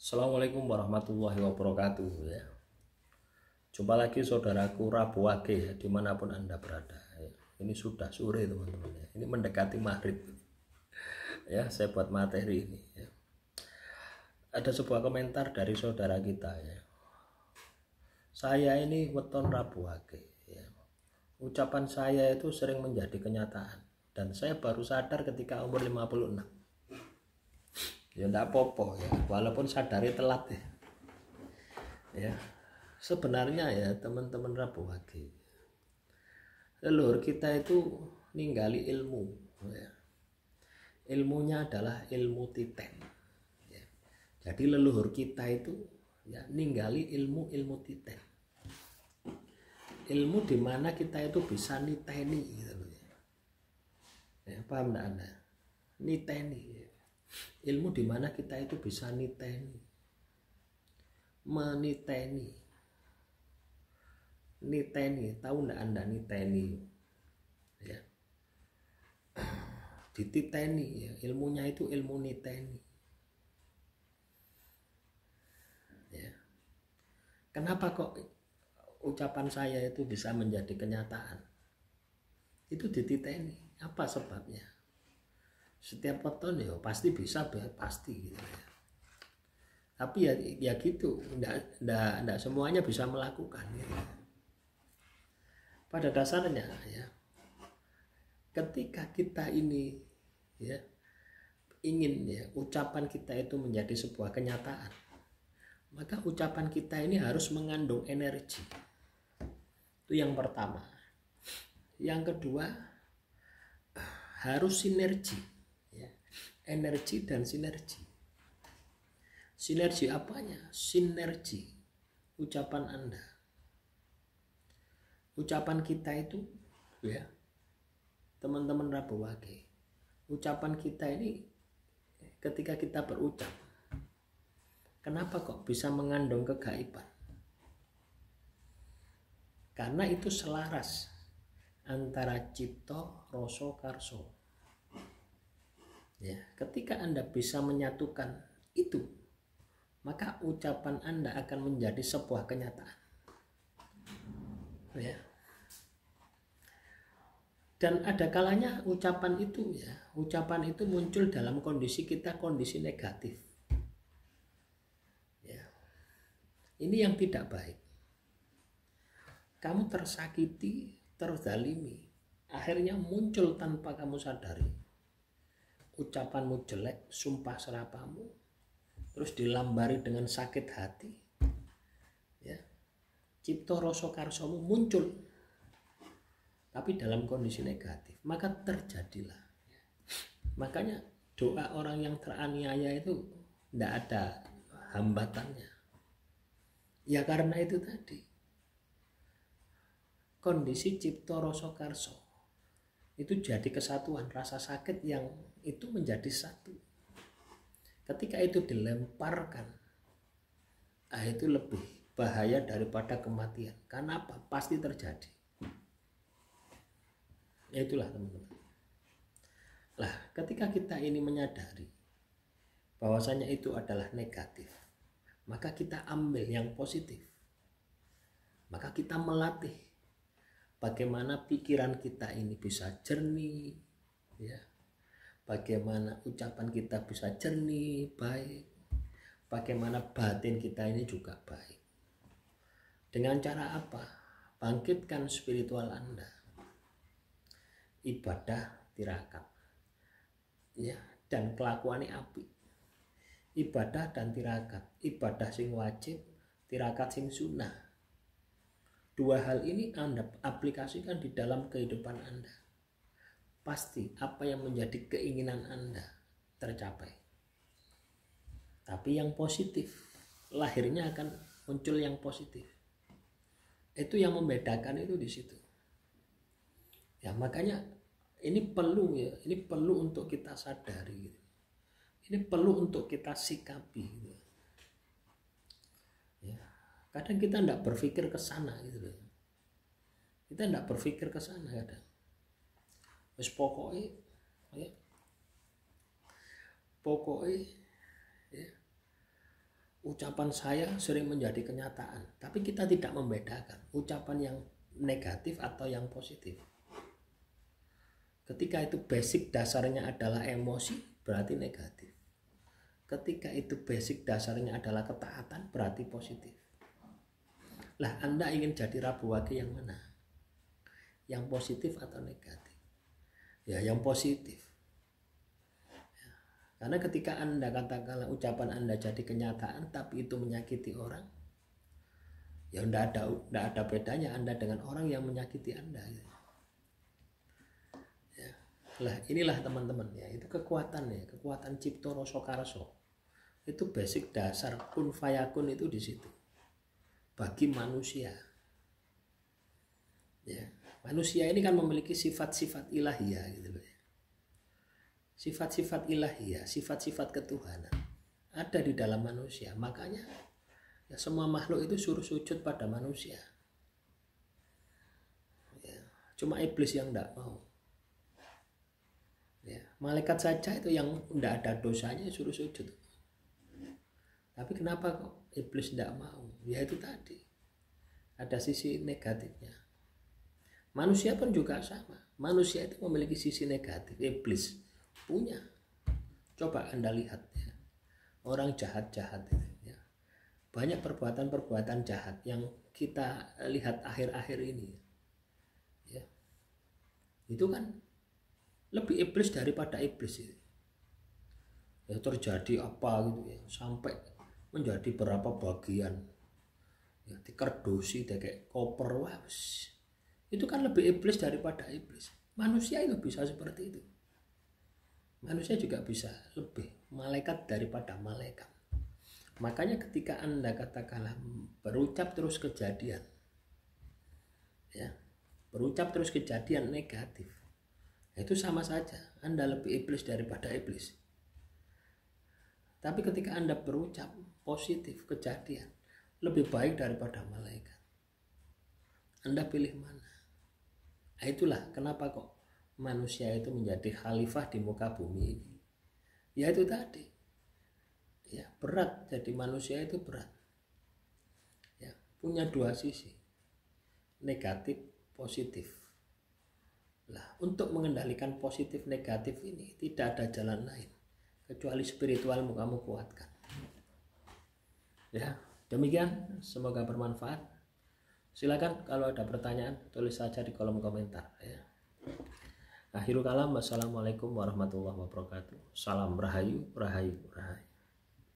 Assalamualaikum warahmatullahi wabarakatuh ya. Jumpa lagi saudaraku Rabu Wage ya, dimanapun Anda berada ya. Ini sudah sore teman-teman ya. Ini mendekati maghrib ya. Saya buat materi ini ya. Ada sebuah komentar dari saudara kita ya. Saya ini weton Rabu Wage ya. Ucapan saya itu sering menjadi kenyataan, dan saya baru sadar ketika umur 56. Ya enggak apa-apa ya, walaupun sadari telat ya. Ya, sebenarnya ya teman-teman Rabu Wage, leluhur kita itu ninggali ilmu ya. Ilmunya adalah ilmu titen ya. Jadi leluhur kita itu ya ninggali ilmu titen, ilmu dimana kita itu bisa niteni gitu ya. Paham enggak Anda? Niteni ya. Ilmu dimana kita itu bisa niteni, meniteni. Niteni, tahu enggak Anda niteni ya? Dititeni ya, ilmunya itu ilmu niteni ya. Kenapa kok ucapan saya itu bisa menjadi kenyataan? Itu dititeni. Apa sebabnya? Setiap weton ya pasti bisa, pasti gitu ya. Tapi ya gitu, enggak semuanya bisa melakukan gitu. Pada dasarnya ya, ketika kita ini ya ingin ya ucapan kita itu menjadi sebuah kenyataan, maka ucapan kita ini harus mengandung energi. Itu yang pertama. Yang kedua, harus sinergi ya. Energi dan sinergi. Sinergi apanya? Sinergi ucapan Anda. Ucapan kita itu ya, teman-teman Rabu Wage, ucapan kita ini ketika kita berucap, kenapa kok bisa mengandung kegaiban? Karena itu selaras antara cipto, rasa, karso ya. Ketika Anda bisa menyatukan itu, maka ucapan Anda akan menjadi sebuah kenyataan ya. Dan ada kalanya ucapan itu muncul dalam kondisi kita, kondisi negatif ya. Ini yang tidak baik. Kamu tersakiti, terzalimi, akhirnya muncul tanpa kamu sadari ucapanmu jelek, sumpah serapamu, terus dilambari dengan sakit hati ya. Cipto rasa karsomu muncul tapi dalam kondisi negatif, maka terjadilah. Makanya doa orang yang teraniaya itu tidak ada hambatannya ya, karena itu tadi kondisi cipto rasa karso itu jadi kesatuan, rasa sakit yang itu menjadi satu. Ketika itu dilemparkan, itu lebih bahaya daripada kematian. Karena apa? Pasti terjadi. Ya itulah teman-teman. Lah, ketika kita ini menyadari bahwasanya itu adalah negatif, maka kita ambil yang positif. Maka kita melatih bagaimana pikiran kita ini bisa jernih ya. Bagaimana ucapan kita bisa jernih, baik. Bagaimana batin kita ini juga baik. Dengan cara apa? Bangkitkan spiritual Anda. Ibadah tirakat ya, dan kelakuannya api. Ibadah dan tirakat, ibadah sing wajib, tirakat sing sunnah. Dua hal ini Anda aplikasikan di dalam kehidupan Anda, pasti apa yang menjadi keinginan Anda tercapai. Tapi yang positif, lahirnya akan muncul yang positif. Itu yang membedakan itu di situ. Ya makanya ini perlu ya, ini perlu untuk kita sadari gitu. Ini perlu untuk kita sikapi gitu. Ya, kadang kita tidak berpikir ke sana gitu loh. Kita tidak berpikir ke sana kadang. Wis pokoknya ya, ucapan saya sering menjadi kenyataan, tapi kita tidak membedakan ucapan yang negatif atau yang positif. Ketika itu basic dasarnya adalah emosi, berarti negatif. Ketika itu basic dasarnya adalah ketaatan, berarti positif. Lah, Anda ingin jadi Rabu Wage yang mana? Yang positif atau negatif? Ya, yang positif. Karena ketika Anda katakanlah ucapan Anda jadi kenyataan tapi itu menyakiti orang, ya tidak ada bedanya Anda dengan orang yang menyakiti Anda. Ya. Lah, inilah teman-teman ya, itu kekuatan ya, kekuatan cipto rasa karso. Itu basic dasar kun fayakun itu di situ. Bagi manusia. Ya, manusia ini kan memiliki sifat-sifat ilahiyah gitu loh. Sifat-sifat ilahiyah, sifat-sifat ketuhanan ada di dalam manusia. Makanya ya, semua makhluk itu suruh sujud pada manusia. Ya, cuma iblis yang tidak mau. Ya, malaikat saja itu yang tidak ada dosanya suruh sujud. Tapi kenapa kok iblis tidak mau? Ya itu tadi. Ada sisi negatifnya. Manusia pun juga sama. Manusia itu memiliki sisi negatif. Iblis punya. Coba Anda lihat ya. Orang jahat-jahat ya. Banyak perbuatan-perbuatan jahat yang kita lihat akhir-akhir ini. Ya. Itu kan lebih iblis daripada iblis itu. Ya, terjadi apa gitu ya, sampai menjadi berapa bagian. Ya, dikerdosi kayak koper, wah, itu kan lebih iblis daripada iblis. Manusia itu bisa seperti itu. Manusia juga bisa lebih malaikat daripada malaikat. Makanya ketika Anda katakanlah berucap terus kejadian, ya, berucap terus kejadian negatif, itu sama saja Anda lebih iblis daripada iblis. Tapi ketika Anda berucap positif kejadian, lebih baik daripada malaikat, Anda pilih mana? Nah, itulah kenapa kok manusia itu menjadi khalifah di muka bumi ini. Ya itu tadi. Ya, berat, jadi manusia itu berat. Ya, punya dua sisi. Negatif, positif. Lah, untuk mengendalikan positif negatif ini tidak ada jalan lain kecuali spiritualmu kamu kuatkan. Ya, demikian, semoga bermanfaat. Silakan kalau ada pertanyaan tulis saja di kolom komentar ya. Akhirul kalam, wassalamualaikum warahmatullahi wabarakatuh. Salam rahayu, rahayu, rahayu.